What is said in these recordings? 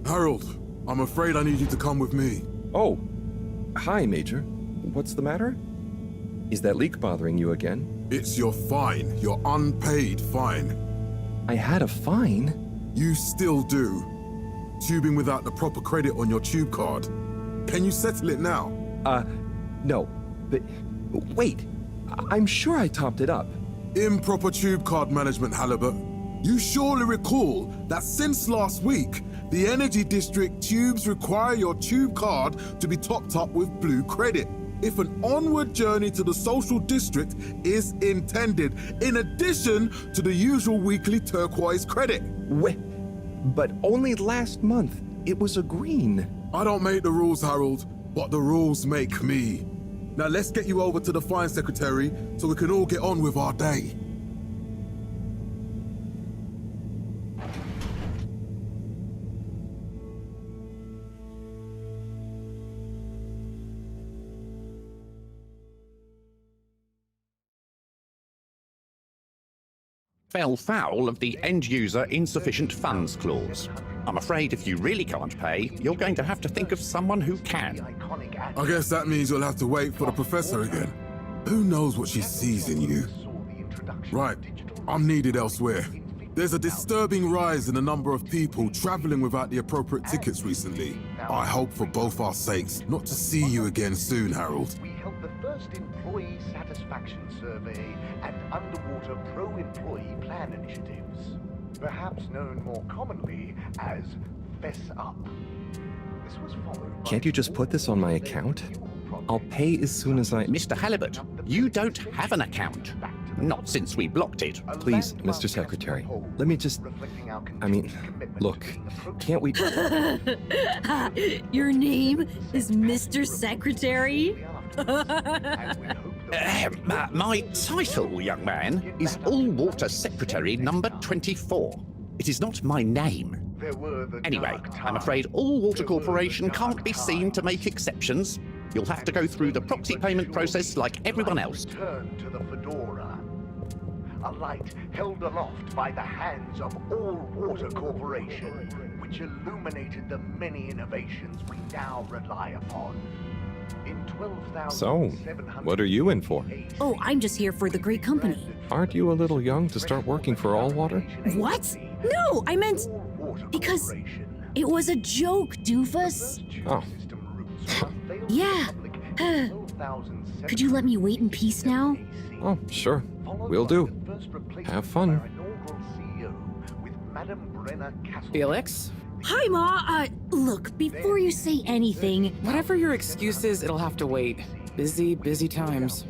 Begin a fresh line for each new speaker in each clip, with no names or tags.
Harold, I'm afraid I need you to come with me.
Oh, hi, Major. What's the matter? Is that leak bothering you again?
It's your fine, your unpaid fine.
I had a fine?
You still do. Tubing without the proper credit on your tube card. Can you settle it now?
No. But, wait. I'm sure I topped it up.
Improper tube card management, Halibut. You surely recall that since last week, the Energy District tubes require your tube card to be topped up with blue credit if an onward journey to the social district is intended, in addition to the usual weekly turquoise credit.
But only last month, it was a green.
I don't make the rules, Harold, but the rules make me. Now let's get you over to the fine secretary so we can all get on with our day.
Fell foul of the end-user insufficient funds clause. I'm afraid if you really can't pay, you're going to have to think of someone who can.
I guess that means you'll have to wait for the professor again. Who knows what she sees in you? Right, I'm needed elsewhere. There's a disturbing rise in the number of people traveling without the appropriate tickets recently. I hope for both our sakes not to see you again soon, Harold.
We held the first employee satisfaction survey and underwater pro-employee plan initiatives, perhaps known more commonly as Fess Up. This was followed by...
Can't you just put this on my account? I'll pay as soon as I...
Mr. Halibut, you don't have an account. Not since we blocked it.
Please, Mr. Secretary, let me just... look, can't we...
Your name is Mr. Secretary?
My title, young man, is All-Water Secretary number 24. It is not my name. Anyway, I'm afraid All-Water Corporation can't be seen to make exceptions. You'll have to go through the proxy payment process like everyone else.
Turn to the fedora. A light held aloft by the hands of All-Water Corporation, which illuminated the many innovations we now rely upon. In 12,700...
So, what are you in for?
Oh, I'm just here for the great company.
Aren't you a little young to start working for All-Water?
What? No, I meant... because it was a joke, doofus.
Oh.
Yeah. Could you let me wait in peace now?
Oh, sure. Will do. Have fun.
Felix?
Hi, Ma. Look, before you say anything...
Whatever your excuse is, it'll have to wait. Busy times.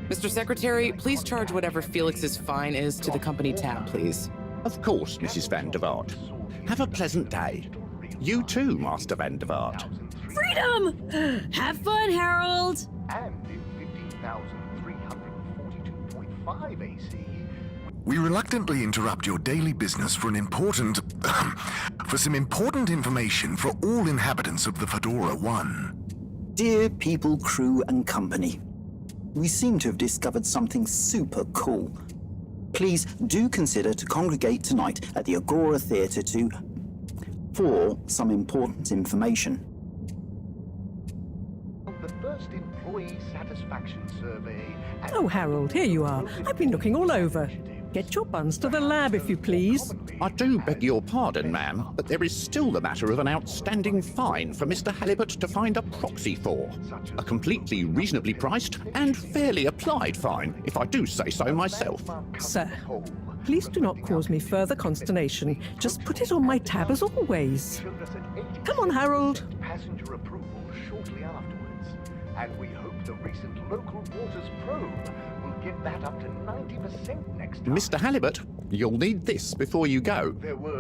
Mr. Secretary, please charge whatever Felix's fine is to the company tab, please.
Of course, Mrs. Van der Vaart. Have a pleasant day. You too, Master Van der Vaart.
Freedom! Have fun, Harold!
And in 15,342.5 AC...
We reluctantly interrupt your daily business for some important information for all inhabitants of the Fedora 1.
Dear people, crew, and company, we seem to have discovered something super cool. Please do consider to congregate tonight at the Agora Theatre for some important information.
The first employee satisfaction survey...
Oh, Harold, here you are. I've been looking all over. Get your buns to the lab, if you please.
I do beg your pardon, ma'am, but there is still the matter of an outstanding fine for Mr. Halibut to find a proxy for. A completely reasonably priced and fairly applied fine, if I do say so myself.
Sir, please do not cause me further consternation. Just put it on my tab as always. Come on, Harold.
Passenger approval shortly afterwards, and we hope the recent local waters probe will get that up to 90% next time.
Mr. Halibut, you'll need this before you go.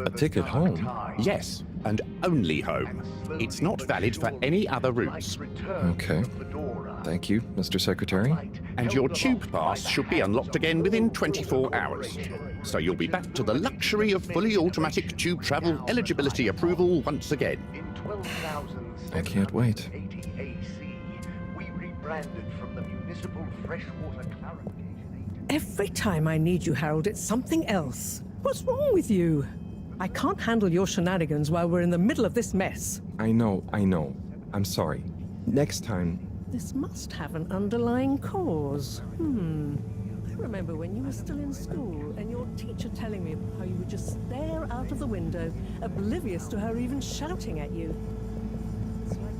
A ticket home?
Yes, and only home. It's not valid for any other routes.
Okay. Thank you, Mr. Secretary.
And your tube pass should be unlocked again within 24 hours. So you'll be back to the luxury of fully automatic tube travel eligibility approval once again.
I can't wait.
We rebranded from the municipal freshwater clarification.
Every time I need you, Harold, it's something else. What's wrong with you? I can't handle your shenanigans while we're in the middle of this mess.
I know. I'm sorry. Next time.
This must have an underlying cause. I remember when you were still in school and your teacher telling me how you would just stare out of the window, oblivious to her even shouting at you. It's like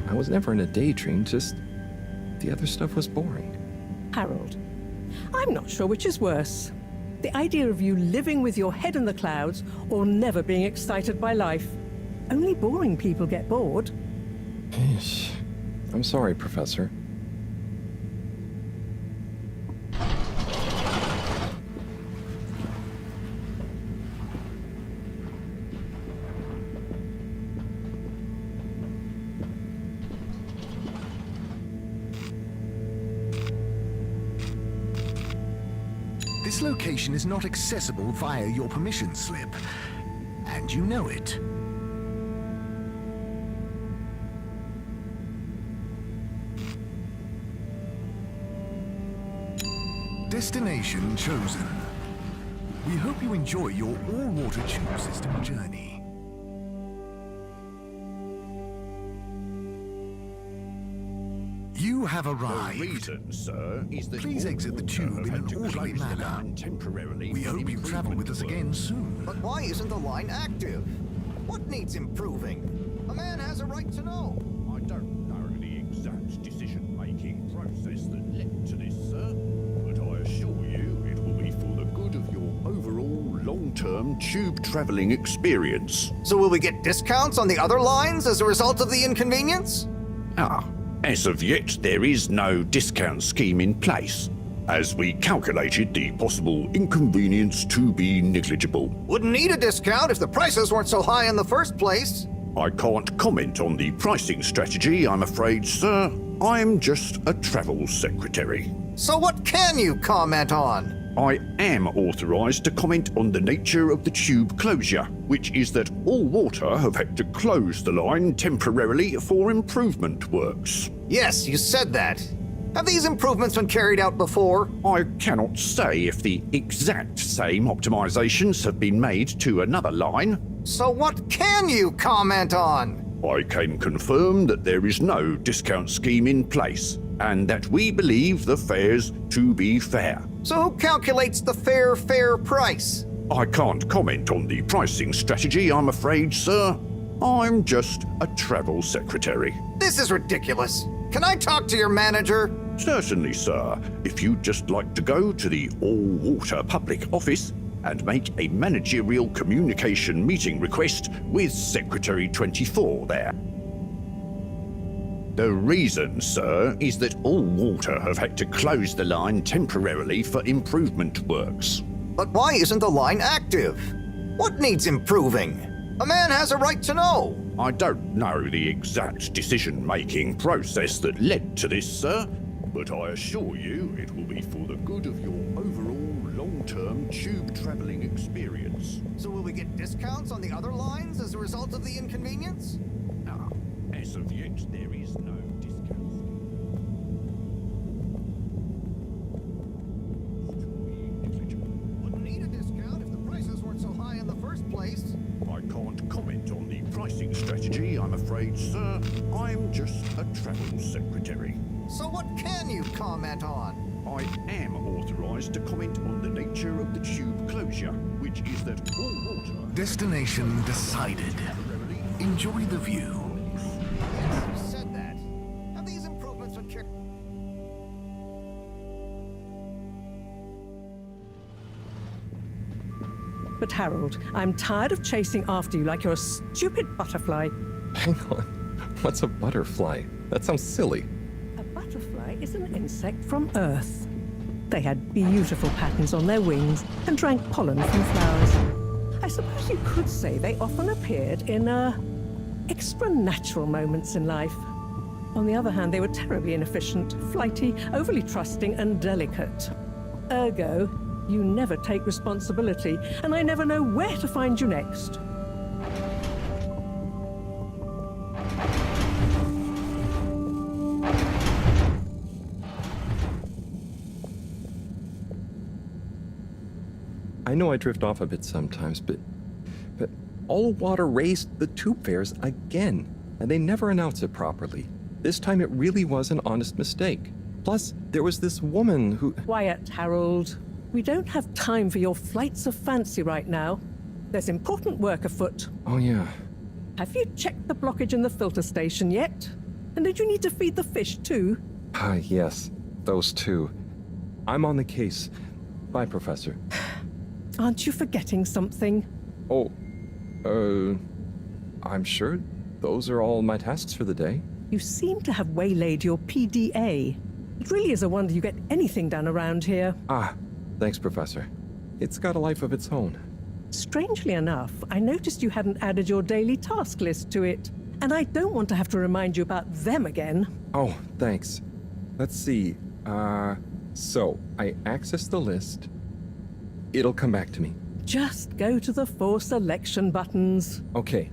I was never in a daydream, just the other stuff was boring.
Harold, I'm not sure which is worse. The idea of you living with your head in the clouds or never being excited by life. Only boring people get bored.
I'm sorry, Professor.
This location is not accessible via your permission slip, and you know it. Destination chosen. We hope you enjoy your all-water tube system journey. You have arrived.
The reason, sir, is that
Please exit the tube in an orderly manner.
Temporarily.
We hope you travel with us again soon.
But why isn't the line active? What needs improving? A man has a right to know.
I don't know the exact decision-making process that led to this, sir, but I assure you it will be for the good of your overall long-term tube traveling experience.
So will we get discounts on the other lines as a result of the inconvenience?
As of yet, there is no discount scheme in place, as we calculated the possible inconvenience to be negligible.
Wouldn't need a discount if the prices weren't so high in the first place.
I can't comment on the pricing strategy, I'm afraid, sir. I'm just a travel secretary.
So what can you comment on?
I am authorized to comment on the nature of the tube closure, which is that All Water have had to close the line temporarily for improvement works.
Yes, you said that. Have these improvements been carried out before?
I cannot say if the exact same optimizations have been made to another line.
So what can you comment on?
I can confirm that there is no discount scheme in place, and that we believe the fares to be fair.
So who calculates the fair price?
I can't comment on the pricing strategy, I'm afraid, sir. I'm just a travel secretary.
This is ridiculous. Can I talk to your manager?
Certainly, sir. If you'd just like to go to the All Water public office and make a managerial communication meeting request with Secretary 24 there. The reason, sir, is that All Water have had to close the line temporarily for improvement works.
But why isn't the line active? What needs improving? A man has a right to know.
I don't know the exact decision-making process that led to this, sir, but I assure you it will be for the good of your overall long-term tube traveling experience.
So will we get discounts on the other lines as a result of the inconvenience?
As of yet, there is no discount.
Wouldn't need a discount if the prices weren't so high in the first place.
I can't comment on the pricing strategy, I'm afraid, sir. I'm just a travel secretary.
So what can you comment on?
I am authorized to comment on the nature of the tube closure, which is that All Water...
Destination decided. Enjoy the view.
You said that. Have these improvements been carried?
But Harold, I'm tired of chasing after you like you're a stupid butterfly.
Hang on. What's a butterfly? That sounds silly.
A butterfly is an insect from Earth. They had beautiful patterns on their wings and drank pollen from flowers. I suppose you could say they often appeared in, extra natural moments in life. On the other hand, they were terribly inefficient, flighty, overly trusting, and delicate. Ergo, you never take responsibility, and I never know where to find you next.
I know I drift off a bit sometimes, but All Water raised the tube fares again, and they never announce it properly. This time it really was an honest mistake. Plus, there was this woman who...
Quiet, Harold. We don't have time for your flights of fancy right now. There's important work afoot.
Oh, yeah.
Have you checked the blockage in the filter station yet? And did you need to feed the fish too?
Ah, yes. Those two. I'm on the case. Bye, Professor.
Aren't you forgetting something?
Oh, I'm sure those are all my tasks for the day.
You seem to have waylaid your PDA. It really is a wonder you get anything done around here.
Ah, thanks, Professor. It's got a life of its own.
Strangely enough, I noticed you hadn't added your daily task list to it. And I don't want to have to remind you about them again.
Oh, thanks. Let's see. So, I access the list. It'll come back to me.
Just go to the 4 selection buttons.
Okay.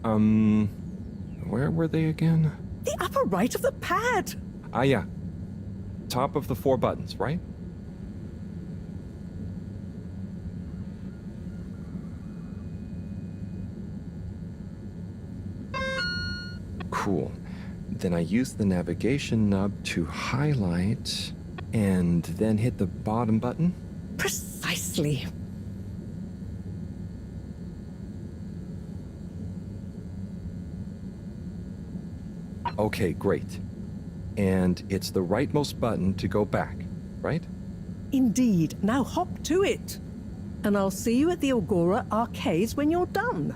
Where were they again?
The upper right of the pad.
Ah, yeah. Top of the 4 buttons, right? Cool. Then I use the navigation nub to highlight, and then hit the bottom button.
Precisely.
Okay, great. And it's the rightmost button to go back, right?
Indeed. Now hop to it. And I'll see you at the Agora arcades when you're done.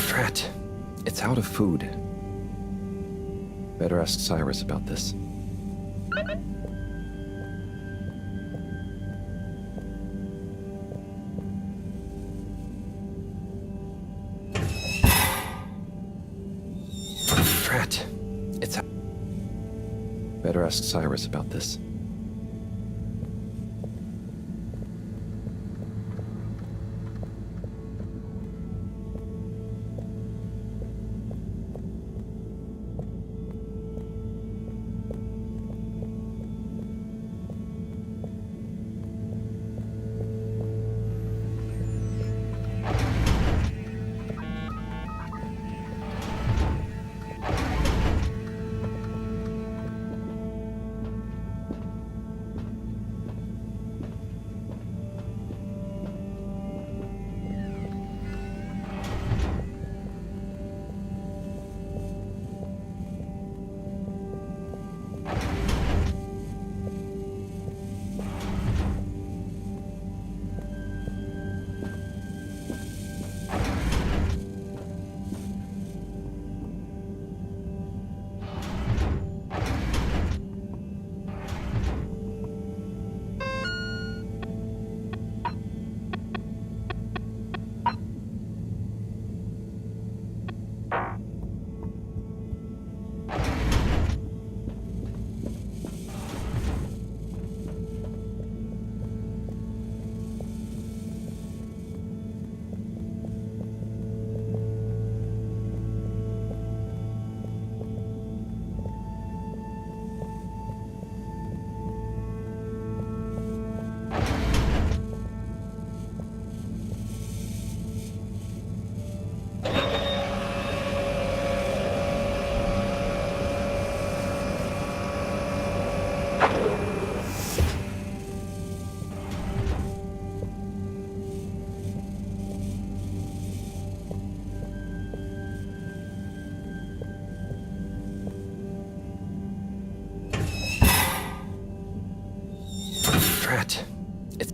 Drat. It's out of food. Better ask Cyrus about this. Drat. It's out. Better ask Cyrus about this. Drat. It's...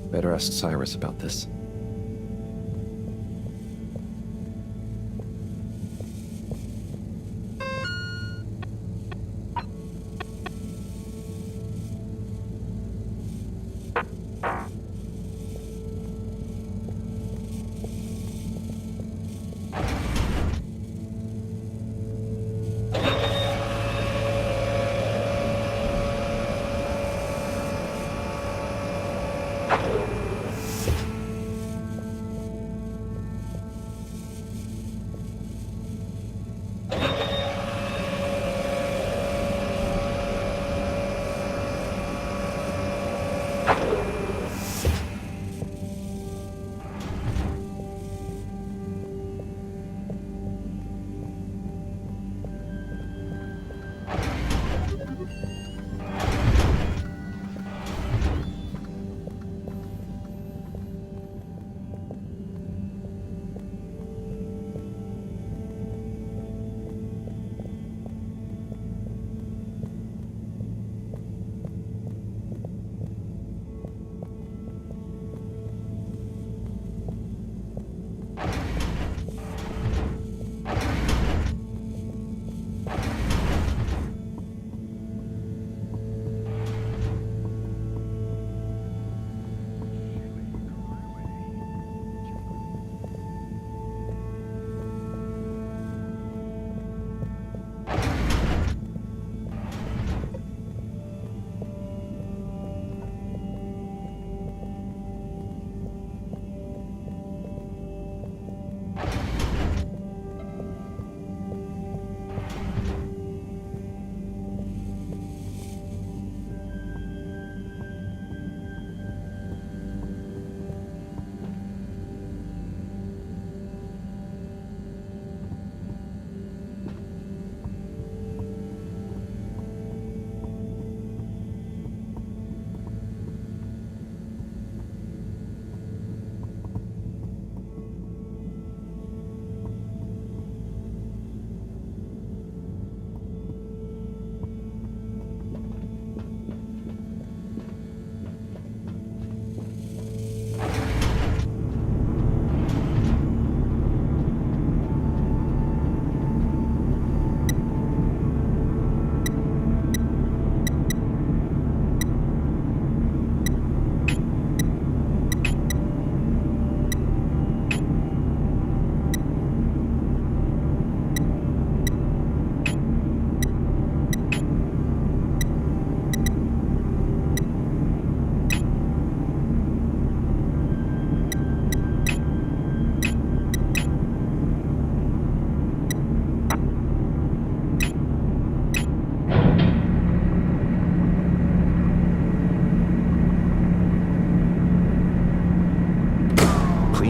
Better ask Cyrus about this.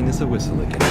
As a whistle again.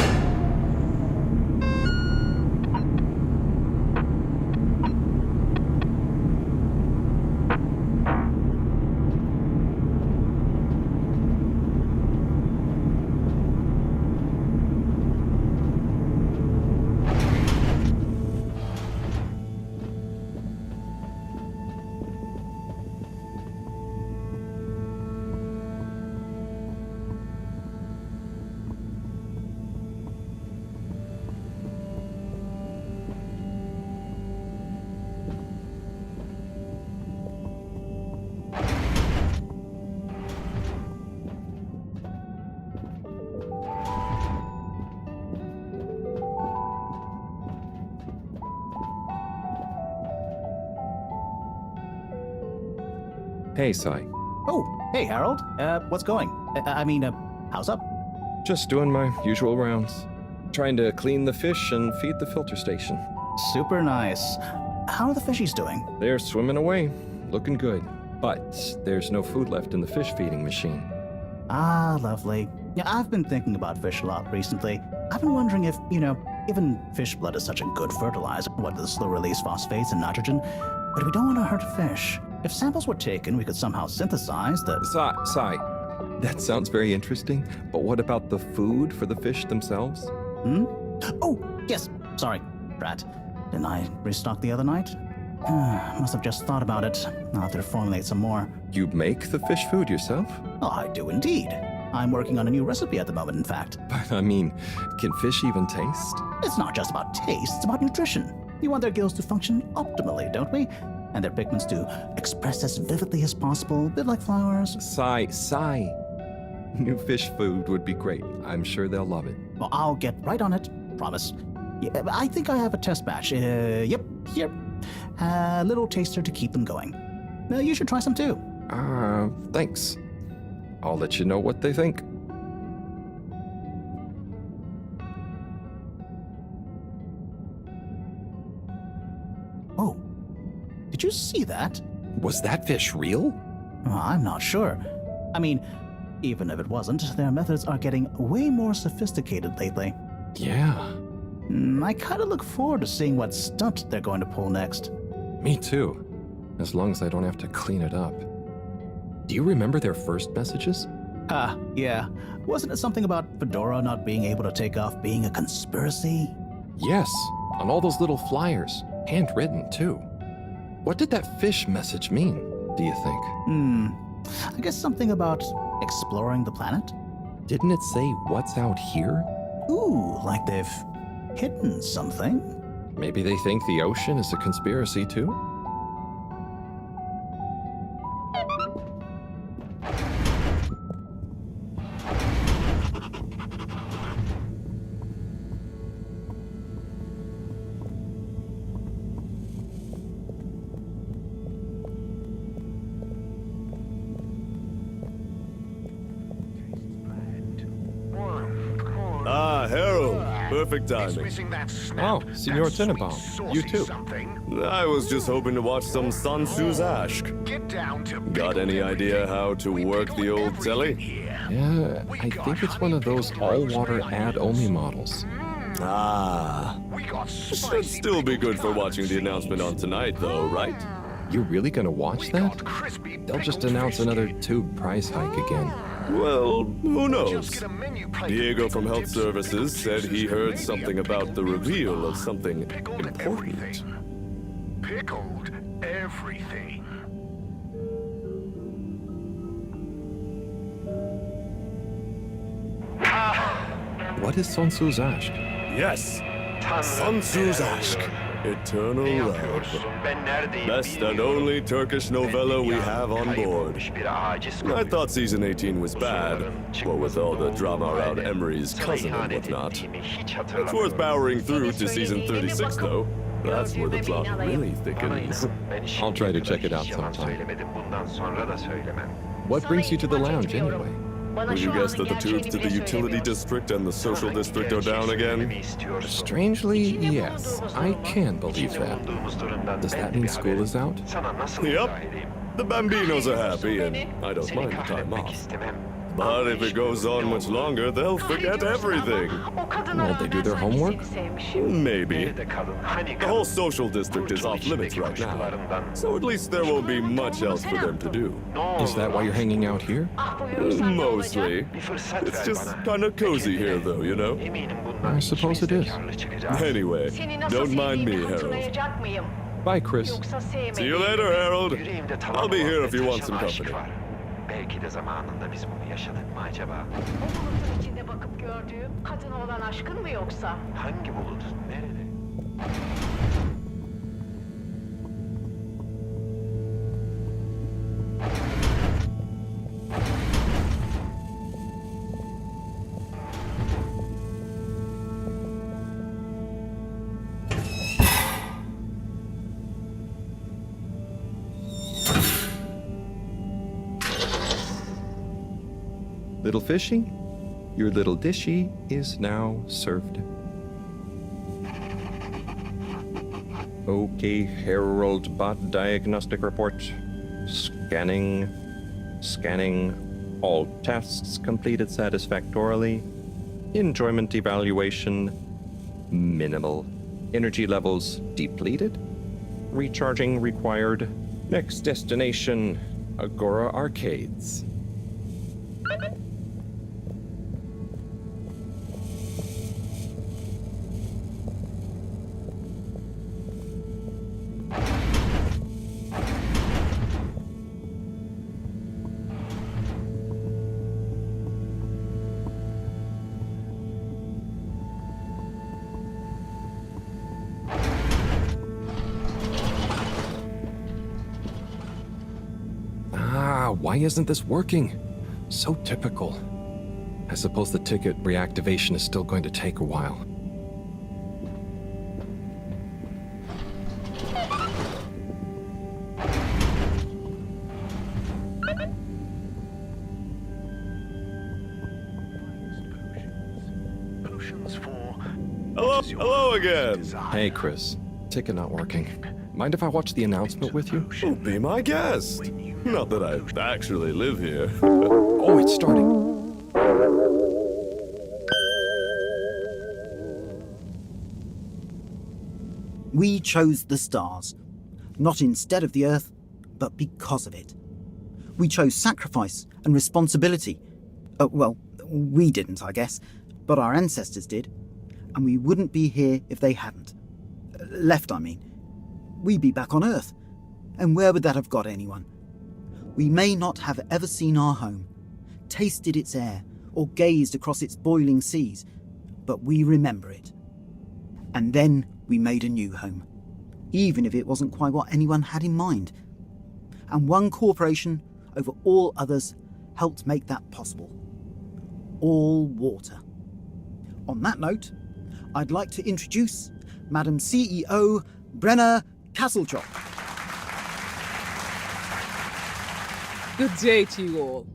Hey, Sai.
Oh, hey, Harold. What's going? How's up?
Just doing my usual rounds. Trying to clean the fish and feed the filter station.
Super nice. How are the fishies doing?
They're swimming away, looking good. But there's no food left in the fish feeding machine.
Ah, lovely. Yeah, I've been thinking about fish a lot recently. I've been wondering if, given fish blood is such a good fertilizer, what the slow-release phosphates and nitrogen, but we don't want to hurt a fish. If samples were taken, we could somehow synthesize the...
Sai, that sounds very interesting, but what about the food for the fish themselves?
Oh, yes, sorry, Drat. Didn't I restock the other night? Must have just thought about it. I'll have to formulate some more.
You make the fish food yourself?
Oh, I do indeed. I'm working on a new recipe at the moment, in fact.
But I mean, can fish even taste?
It's not just about taste, it's about nutrition. We want their gills to function optimally, don't we? And their pigments to express as vividly as possible, a bit like flowers.
Sigh. New fish food would be great. I'm sure they'll love it.
Well, I'll get right on it. Promise. Yeah, I think I have a test batch. Yep, here. A little taster to keep them going. You should try some too.
Thanks. I'll let you know what they think.
Oh, did you see that?
Was that fish real?
I'm not sure. I mean, even if it wasn't, their methods are getting way more sophisticated lately.
Yeah.
I kind of look forward to seeing what stunt they're going to pull next.
Me too. As long as I don't have to clean it up. Do you remember their first messages?
Yeah. Wasn't it something about Fedora not being able to take off being a conspiracy?
Yes, on all those little flyers. Handwritten, too. What did that fish message mean, do you think?
I guess something about exploring the planet?
Didn't it say what's out here?
Ooh, like they've hidden something?
Maybe they think the ocean is a conspiracy, too?
Harold. Perfect timing.
Oh, Signor Tenenbaum. You too.
I was just hoping to watch some Sansu's Got any idea how to work the old telly?
Yeah, I think it's one of those all-water ad-only models.
Should still be good for watching the announcement on tonight, though, right?
You're really gonna watch that? They'll just announce another tube price hike again.
Well, who knows? Diego from Health Services said he heard something about the reveal of something important.
Pickled everything.
What is Sansu's Aşk?
Yes, Sansu's Eternal Love. Best and only Turkish novella we have on board. I thought season 18 was bad, what with all the drama around Emery's cousin and whatnot. It's worth powering through to season 36, though. That's where the plot really thickens.
I'll try to check it out sometime. What brings you to the lounge, anyway?
Would you guess that the tubes to the utility district and the social district are down again?
Strangely, yes. I can believe that. Does that mean school is out?
Yep. The Bambinos are happy, and I don't mind the time off. But if it goes on much longer, they'll forget everything.
Won't they do their homework?
Maybe. The whole social district is off limits right now, so at least there won't be much else for them to do.
Is that why you're hanging out here?
Mostly. It's just kind of cozy here, though, you know?
I suppose it is.
Anyway, don't mind me, Harold.
Bye, Chris.
See you later, Harold. I'll be here if you want some company.
Belki de zamanında biz bunu yaşadık mı acaba? O bulutun içinde bakıp gördüğüm kadına olan aşkın mı yoksa?
Hangi bulut? Nerede?
Little fishy, your little dishy is now served. Okay, Harold Bot diagnostic report. Scanning. All tests completed satisfactorily. Enjoyment evaluation minimal. Energy levels depleted. Recharging required. Next destination, Agora Arcades. Wow, why isn't this working? So typical. I suppose the ticket reactivation is still going to take a while.
Hello again.
Hey, Chris. Ticket not working. Mind if I watch the announcement with you?
Oh, be my guest. Not that I actually live here.
Oh, it's starting.
We chose the stars, not instead of the Earth, but because of it. We chose sacrifice and responsibility. Well, we didn't, I guess, but our ancestors did, and we wouldn't be here if they hadn't. Left, I mean. We'd be back on Earth, and where would that have got anyone? We may not have ever seen our home, tasted its air, or gazed across its boiling seas, but we remember it. And then we made a new home, even if it wasn't quite what anyone had in mind. And one corporation over all others helped make that possible. All water. On that note, I'd like to introduce Madam CEO Brenna Castletop.
Good day to you all.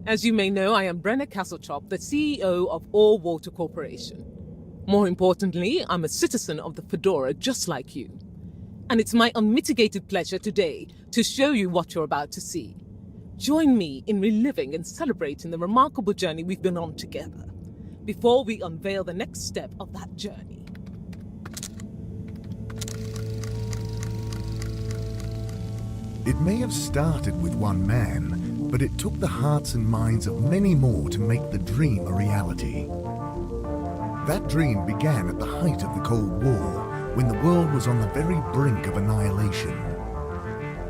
As you may know, I am Brenna Castletop, the CEO of All Water Corporation. More importantly, I'm a citizen of the Fedora just like you. And it's my unmitigated pleasure today to show you what you're about to see. Join me in reliving and celebrating the remarkable journey we've been on together, before we unveil the next step of that journey.
It may have started with one man, but it took the hearts and minds of many more to make the dream a reality. That dream began at the height of the Cold War, when the world was on the very brink of annihilation.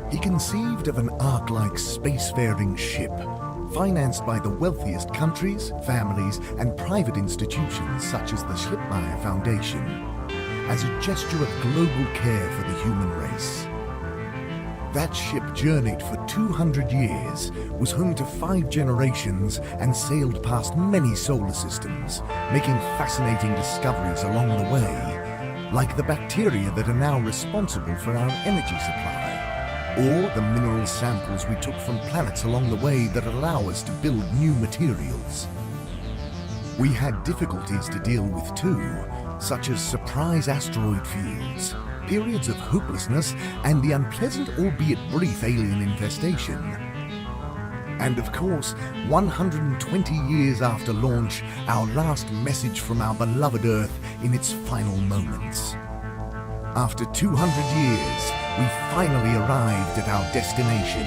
He conceived of an Ark-like spacefaring ship, financed by the wealthiest countries, families, and private institutions such as the Schlipmeyer Foundation, as a gesture of global care for the human race. That ship journeyed for 200 years, was home to 5 generations, and sailed past many solar systems, making fascinating discoveries along the way, like the bacteria that are now responsible for our energy supply, or the mineral samples we took from planets along the way that allow us to build new materials. We had difficulties to deal with too, such as surprise asteroid fields, periods of hopelessness, and the unpleasant albeit brief alien infestation. And of course, 120 years after launch, our last message from our beloved Earth in its final moments. After 200 years, we finally arrived at our destination,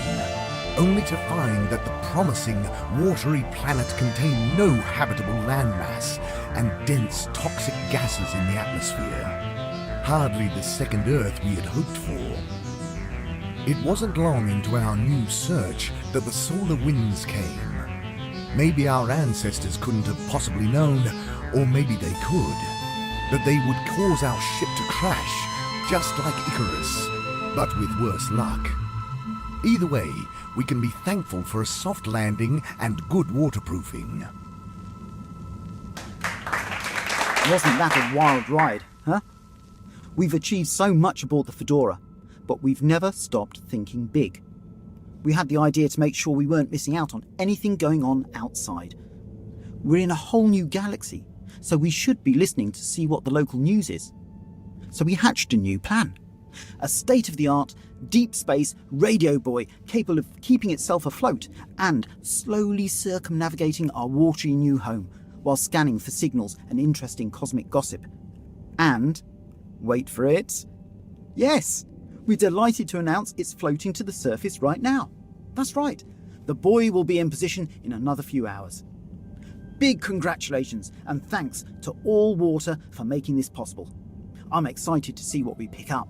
only to find that the promising, watery planet contained no habitable landmass and dense, toxic gases in the atmosphere. Hardly the second Earth we had hoped for. It wasn't long into our new search that the solar winds came. Maybe our ancestors couldn't have possibly known, or maybe they could, that they would cause our ship to crash, just like Icarus, but with worse luck. Either way, we can be thankful for a soft landing and good waterproofing.
Wasn't that a wild ride, huh? We've achieved so much aboard the Fedora, but we've never stopped thinking big. We had the idea to make sure we weren't missing out on anything going on outside. We're in a whole new galaxy, so we should be listening to see what the local news is. So we hatched a new plan. A state-of-the-art, deep space radio buoy capable of keeping itself afloat and slowly circumnavigating our watery new home while scanning for signals and interesting cosmic gossip. And, wait for it, yes, we're delighted to announce it's floating to the surface right now. That's right, the buoy will be in position in another few hours. Big congratulations and thanks to All Water for making this possible. I'm excited to see what we pick up.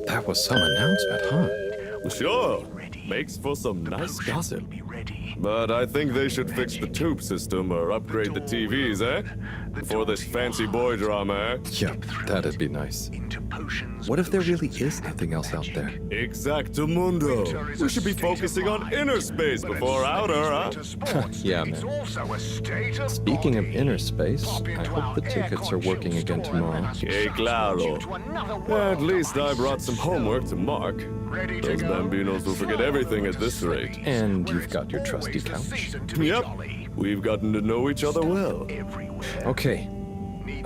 That was some announcement, huh?
Sure. Makes for some nice gossip. But I think they should fix the tube system or upgrade the TVs, eh? Before this fancy boy drama, eh?
Yep, that'd be nice. What if there really is nothing else out there?
Exactamundo. We should be focusing on inner space before outer, huh?
Yeah, man. Speaking of inner space, I hope the tickets are working again tomorrow.
Que claro. At least I brought some homework to mark. Those bambinos will forget everything at this rate.
And you've got your trusty couch.
Yep. We've gotten to know each other well.
Okay.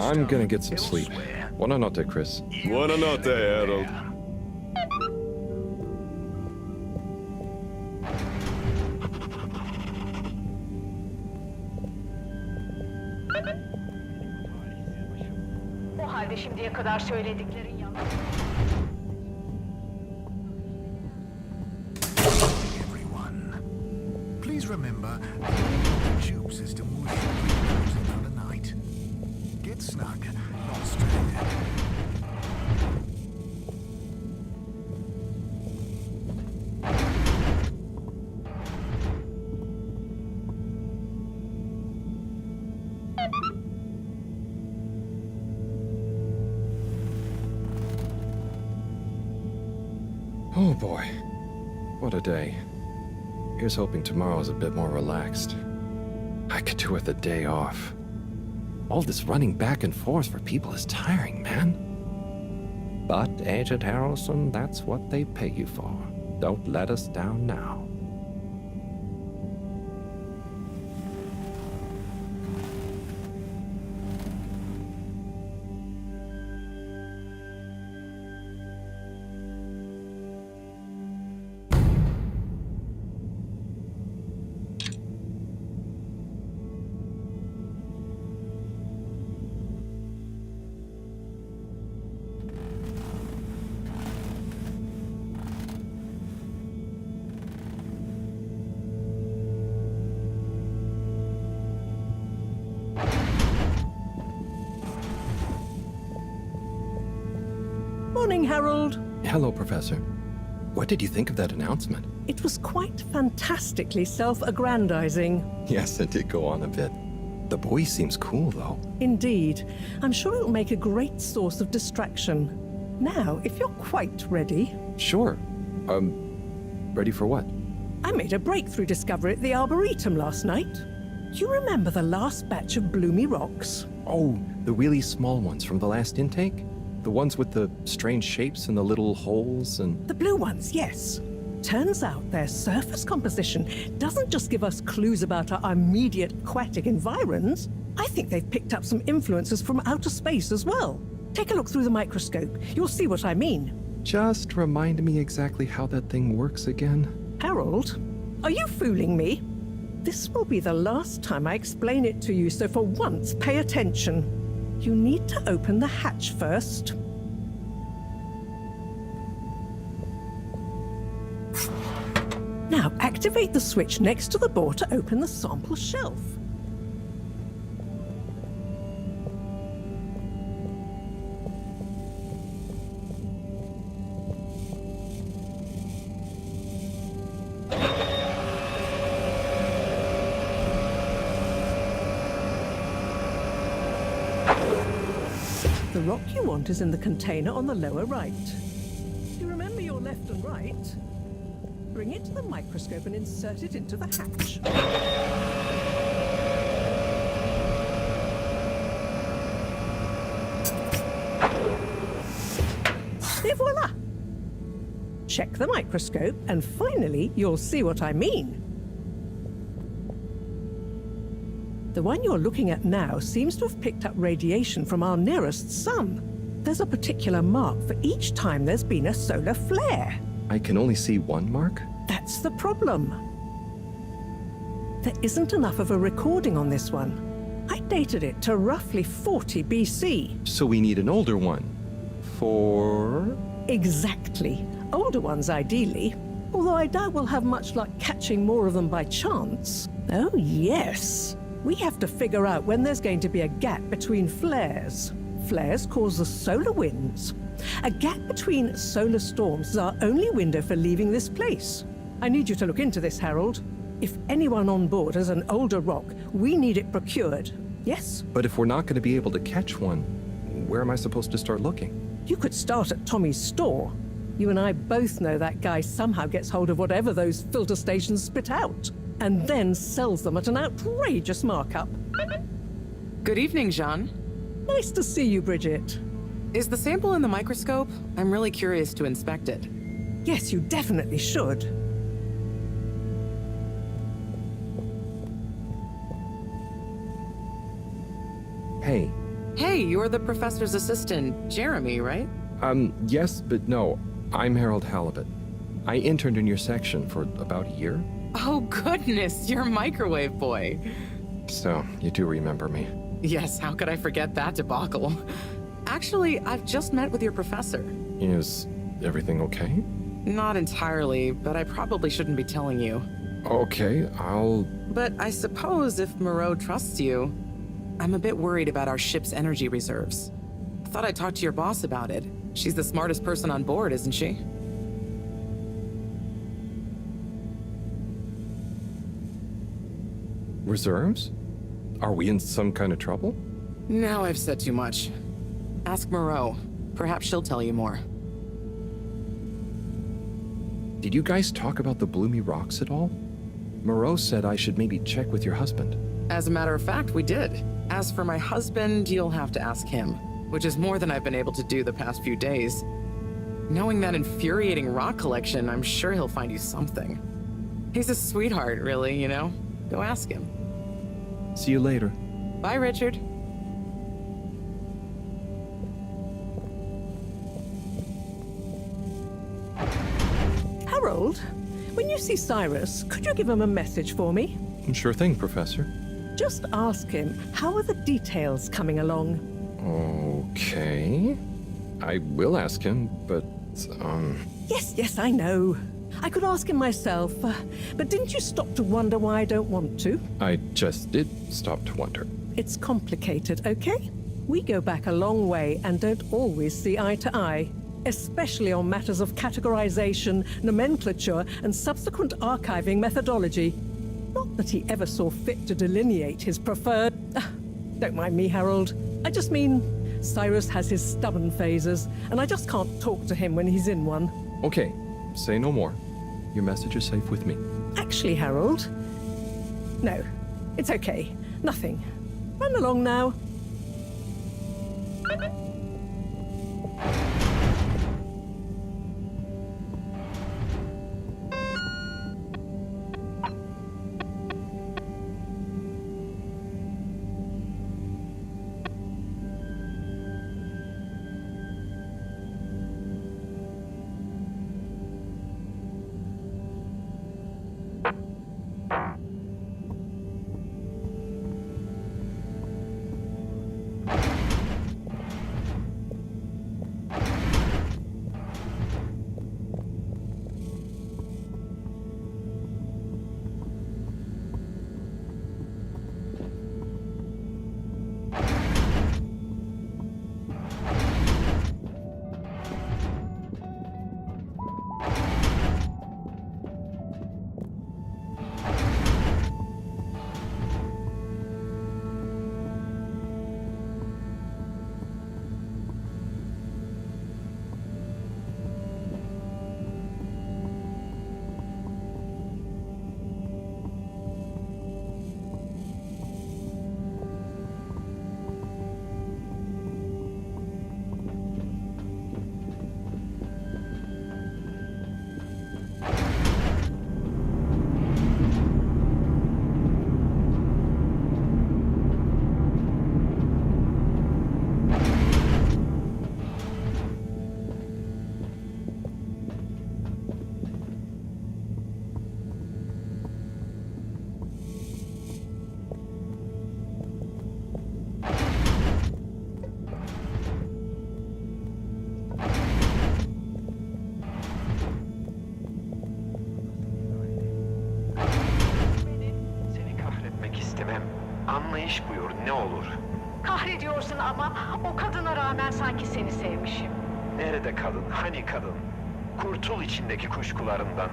I'm gonna get some sleep. Buonanotte, Chris.
Buonanotte, Harold.
O halde şimdiye kadar söylediklerin yanlış.
Please remember, the tube system will shoot another night. Get snug, not stranded.
Oh boy. What a day. Here's hoping tomorrow's a bit more relaxed. I could do with a day off. All this running back and forth for people is tiring, man. But, Agent Harrelson, that's what they pay you for. Don't let us down now.
Morning, Harold.
Hello, Professor. What did you think of that announcement?
It was quite fantastically self-aggrandizing.
Yes, it did go on a bit. The boy seems cool, though.
Indeed. I'm sure it'll make a great source of distraction. Now, if you're quite ready...
Sure. Ready for what?
I made a breakthrough discovery at the Arboretum last night. You remember the last batch of bloomy rocks?
Oh, the really small ones from the last intake? The ones with the strange shapes and the little holes and...
The blue ones, yes. Turns out their surface composition doesn't just give us clues about our immediate aquatic environs. I think they've picked up some influences from outer space as well. Take a look through the microscope. You'll see what I mean.
Just remind me exactly how that thing works again.
Harold, are you fooling me? This will be the last time I explain it to you, so for once, pay attention. You need to open the hatch first. Now, activate the switch next to the door to open the sample shelf. The rock you want is in the container on the lower right. You remember your left and right? Bring it to the microscope and insert it into the hatch. Et voila! Check the microscope and finally you'll see what I mean. The one you're looking at now seems to have picked up radiation from our nearest sun. There's a particular mark for each time there's been a solar flare.
I can only see one mark?
That's the problem. There isn't enough of a recording on this one. I dated it to roughly 40 BC.
So we need an older one. For...
Exactly. Older ones, ideally. Although I doubt we'll have much luck catching more of them by chance. Oh, yes. We have to figure out when there's going to be a gap between flares. Flares cause the solar winds. A gap between solar storms is our only window for leaving this place. I need you to look into this, Harold. If anyone on board has an older rock, we need it procured. Yes?
But if we're not going to be able to catch one, where am I supposed to start looking?
You could start at Tommy's store. You and I both know that guy somehow gets hold of whatever those filter stations spit out, and then sells them at an outrageous markup.
Good evening, Jean.
Nice to see you, Bridget.
Is the sample in the microscope? I'm really curious to inspect it.
Yes, you definitely should.
Hey.
Hey, you're the professor's assistant, Jeremy, right?
Yes, but no. I'm Harold Halibut. I interned in your section for about a year.
Oh, goodness, you're Microwave Boy.
So, you do remember me.
Yes, how could I forget that debacle? Actually, I've just met with your professor.
Is everything okay?
Not entirely, but I probably shouldn't be telling you.
Okay,
But I suppose if Moreau trusts you, I'm a bit worried about our ship's energy reserves. I thought I'd talk to your boss about it. She's the smartest person on board, isn't she?
Reserves? Are we in some kind of trouble?
Now I've said too much. Ask Moreau. Perhaps she'll tell you more.
Did you guys talk about the Bloomy Rocks at all? Moreau said I should maybe check with your husband.
As a matter of fact, we did. As for my husband, you'll have to ask him, which is more than I've been able to do the past few days. Knowing that infuriating rock collection, I'm sure he'll find you something. He's a sweetheart, really, you know? Go ask him.
See you later.
Bye, Richard.
Harold, when you see Cyrus, could you give him a message for me?
Sure thing, Professor.
Just ask him, how are the details coming along?
Okay. I will ask him, but,
Yes, I know. I could ask him myself, but didn't you stop to wonder why I don't want to?
I just did stop to wonder.
It's complicated, okay? We go back a long way and don't always see eye to eye, especially on matters of categorization, nomenclature, and subsequent archiving methodology. Not that he ever saw fit to delineate his preferred... Don't mind me, Harold. I just mean, Cyrus has his stubborn phases, and I just can't talk to him when he's in one.
Okay, say no more. Your message is safe with me.
Actually, Harold... No, it's okay. Nothing. Run along now.
Anlayış buyur, ne olur. Kahrediyorsun ama o kadına rağmen sanki seni sevmişim. Nerede kadın, hani kadın? Kurtul içindeki kuşkularından.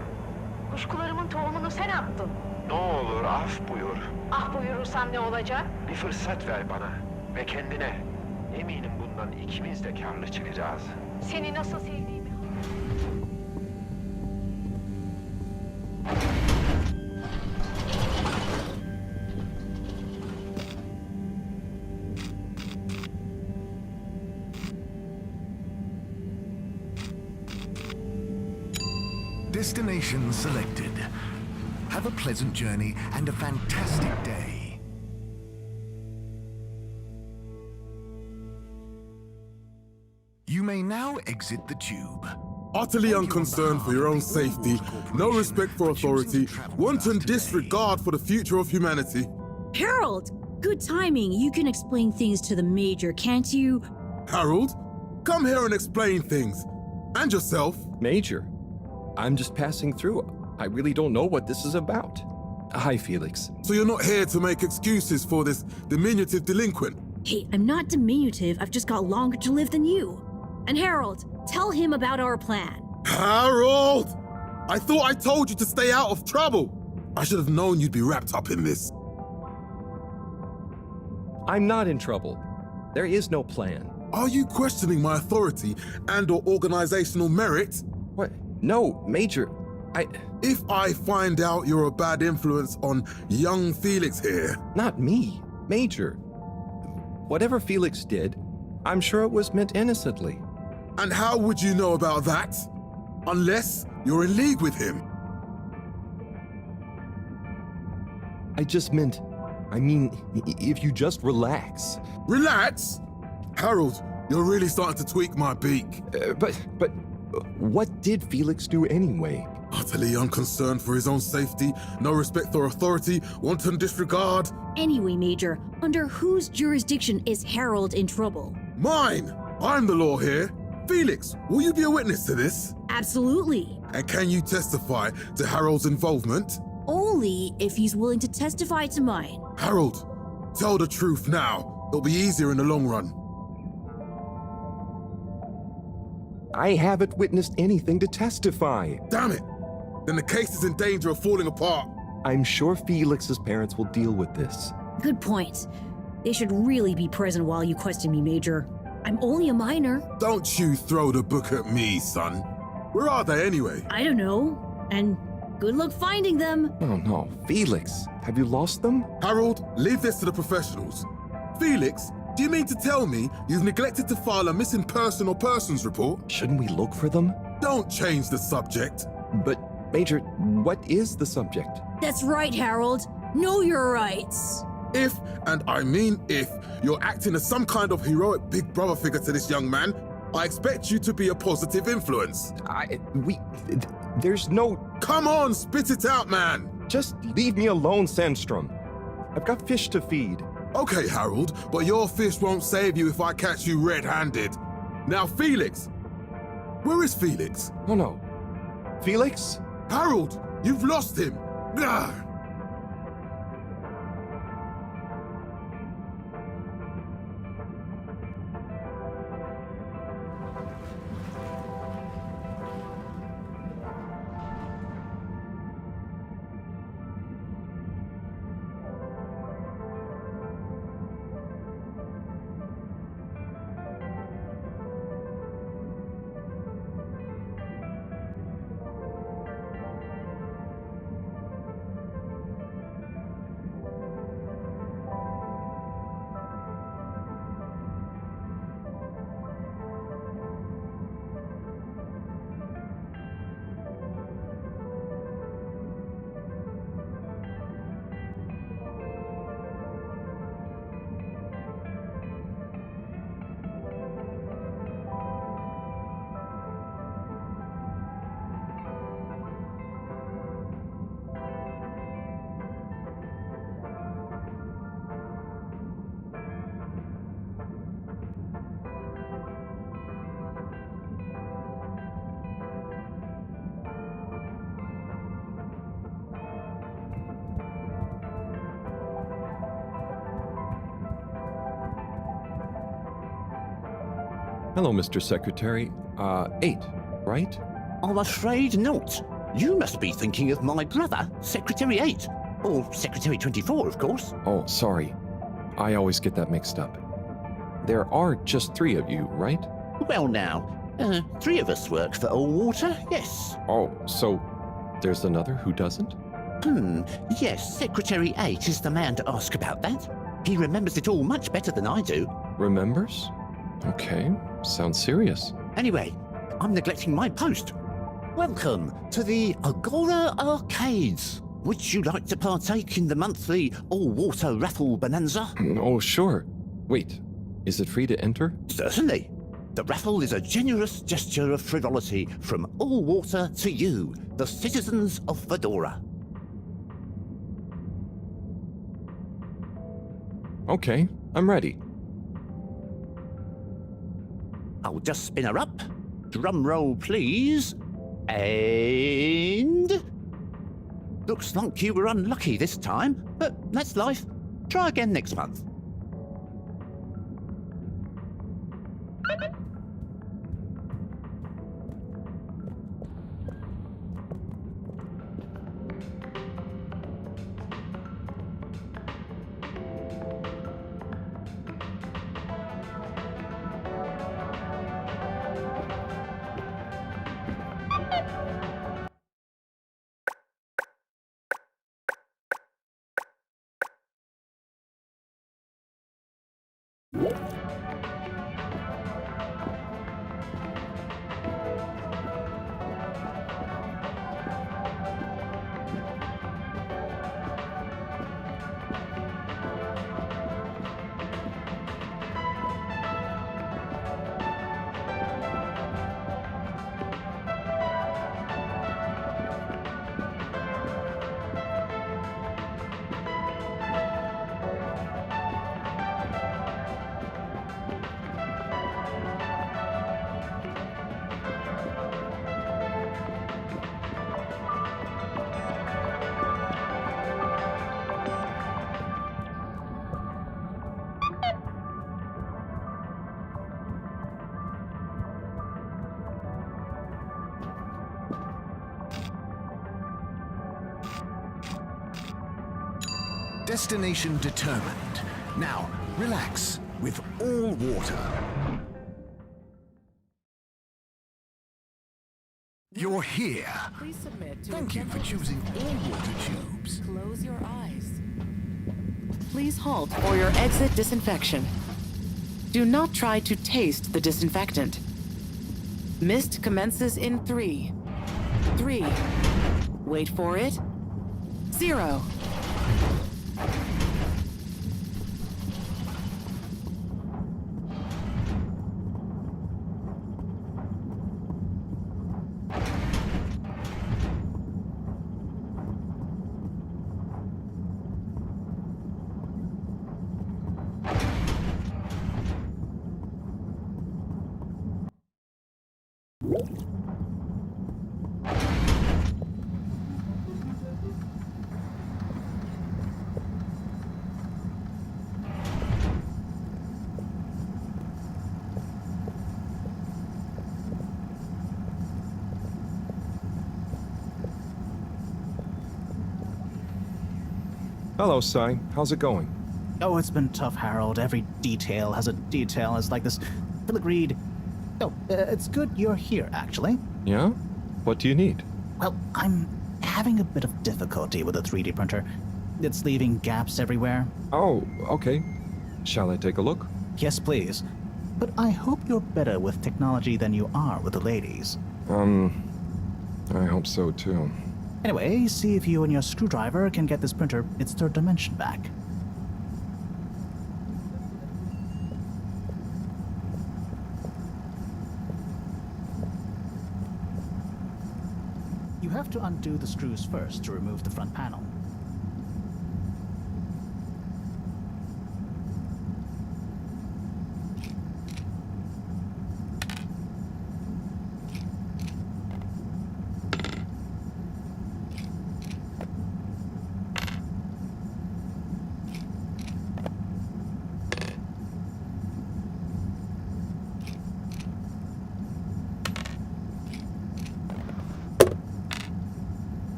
Kuşkularımın tohumunu sen attın.
Ne olur af buyur.
Ah buyurursam ne olacak?
Bir fırsat ver bana ve kendine. Eminim bundan ikimiz de karlı çıkacağız.
Seni nasıl sevdiğimi...
Destination selected. Have a pleasant journey and a fantastic day. You may now exit the tube.
Utterly unconcerned for your own safety, no respect for authority, wanton disregard for the future of humanity.
Harold! Good timing. You can explain things to the Major, can't you?
Harold, come here and explain things. And yourself.
Major, I'm just passing through. I really don't know what this is about. Hi, Felix.
So you're not here to make excuses for this diminutive delinquent?
Hey, I'm not diminutive. I've just got longer to live than you. And Harold, tell him about our plan.
Harold! I thought I told you to stay out of trouble. I should have known you'd be wrapped up in this.
I'm not in trouble. There is no plan.
Are you questioning my authority and/or organizational merit?
What? No, Major.
If I find out you're a bad influence on young Felix here...
Not me, Major. Whatever Felix did, I'm sure it was meant innocently.
And how would you know about that? Unless you're in league with him.
I mean, if you just relax.
Relax? Harold, you're really starting to tweak my beak.
But what did Felix do anyway?
Utterly unconcerned for his own safety, no respect for authority, wanton disregard.
Anyway, Major, under whose jurisdiction is Harold in trouble?
Mine! I'm the law here. Felix, will you be a witness to this?
Absolutely.
And can you testify to Harold's involvement?
Only if he's willing to testify to mine.
Harold, tell the truth now. It'll be easier in the long run.
I haven't witnessed anything to testify.
Damn it! Then the case is in danger of falling apart.
I'm sure Felix's parents will deal with this.
Good point. They should really be present while you question me, Major. I'm only a minor.
Don't you throw the book at me, son. Where are they anyway?
I don't know. And good luck finding them.
Oh no, Felix, have you lost them?
Harold, leave this to the professionals. Felix, do you mean to tell me you've neglected to file a missing person or persons report?
Shouldn't we look for them?
Don't change the subject.
But, Major, what is the subject?
That's right, Harold. Know your rights.
If, and I mean if, you're acting as some kind of heroic big brother figure to this young man, I expect you to be a positive influence.
There's no...
Come on, spit it out, man!
Just leave me alone, Sandstrom. I've got fish to feed.
Okay, Harold, but your fish won't save you if I catch you red-handed. Now, Felix! Where is Felix?
Oh no. Felix?
Harold, you've lost him! Ugh.
Hello, Mr. Secretary. 8, right?
I'm afraid not. You must be thinking of my brother, Secretary 8. Or Secretary 24, of course.
Oh, sorry. I always get that mixed up. There are just 3 of you, right?
Well now, 3 of us work for All Water, yes.
Oh, so there's another who doesn't?
Yes, Secretary 8 is the man to ask about that. He remembers it all much better than I do.
Remembers? Okay, sounds serious.
Anyway, I'm neglecting my post. Welcome to the Agora Arcades. Would you like to partake in the monthly all-water raffle bonanza?
Oh, sure. Wait, is it free to enter?
Certainly. The raffle is a generous gesture of frivolity from All Water to you, the citizens of Fedora.
Okay, I'm ready.
I'll just spin her up. Drum roll, please. And... Looks like you were unlucky this time, but that's life. Try again next month.
Destination determined. Now, relax with All Water. You're here.
Please submit to
Thank you for choosing All Water tubes.
Close your eyes. Please halt for your exit disinfection. Do not try to taste the disinfectant. Mist commences in 3. 3. Wait for it. 0.
Hello, Sai. How's it going?
Oh, it's been tough, Harold. Every detail has a detail. It's like this filigreed. Oh, it's good you're here, actually.
Yeah? What do you need?
Well, I'm having a bit of difficulty with the 3D printer. It's leaving gaps everywhere.
Oh, okay. Shall I take a look?
Yes, please. But I hope you're better with technology than you are with the ladies.
I hope so too.
Anyway, see if you and your screwdriver can get this printer its 3rd dimension back. You have to undo the screws first to remove the front panel.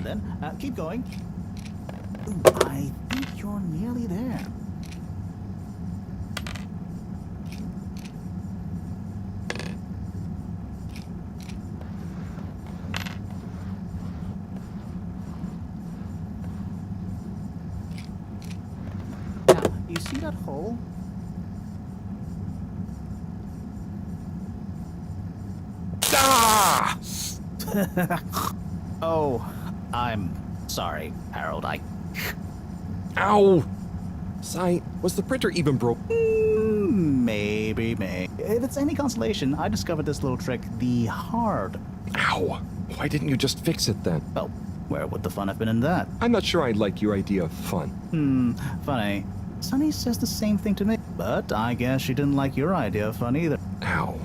on then. Keep going. Ooh, I think you're nearly there. Now, you see that hole?
Ah!
Oh, I'm sorry, Harold.
Ow! Sai, was the printer even broke?
Maybe. If it's any consolation, I discovered this little trick the hard.
Ow! Why didn't you just fix it then?
Well, where would the fun have been in that?
I'm not sure I like your idea of fun.
Funny. Sunny says the same thing to me, but I guess she didn't like your idea of fun either.
Ow.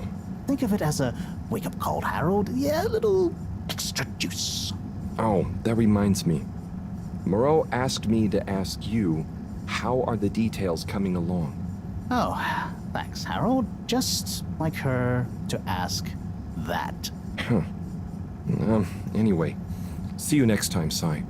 Think of it as a wake-up call, Harold. Yeah, a little extra juice.
Oh, that reminds me. Moreau asked me to ask you, how are the details coming along?
Oh, thanks, Harold. Just like her to ask that.
Anyway, see you next time, Sai.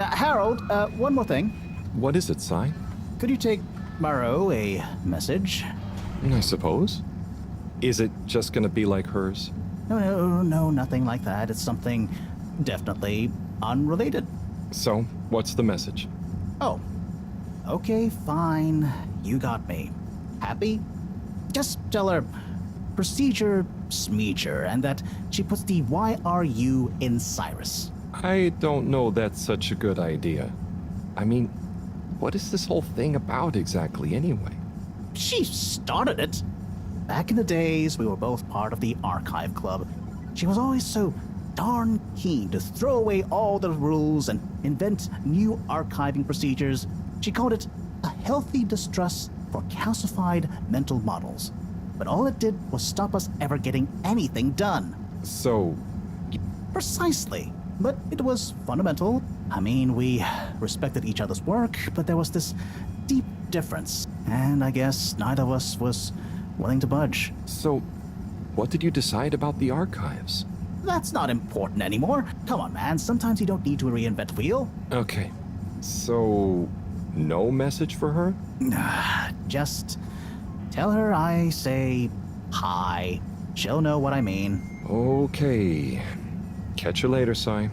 Harold, one more thing.
What is it, Sai?
Could you take Moreau a message?
I suppose. Is it just gonna be like hers?
No, nothing like that. It's something definitely unrelated.
So, what's the message?
Oh, okay, fine. You got me. Happy? Just tell her procedure smeecher and that she puts the YRU in Cyrus.
I don't know that's such a good idea. I mean, what is this whole thing about exactly anyway?
She started it. Back in the days, we were both part of the Archive Club. She was always so darn keen to throw away all the rules and invent new archiving procedures. She called it a healthy distrust for calcified mental models. But all it did was stop us ever getting anything done.
So...
Precisely. But it was fundamental. I mean, we respected each other's work, but there was this deep difference. And I guess neither of us was willing to budge.
So, what did you decide about the archives?
That's not important anymore. Come on, man. Sometimes you don't need to reinvent the wheel.
Okay. So, no message for her?
Just tell her I say hi. She'll know what I mean.
Okay. Catch you later, Sai.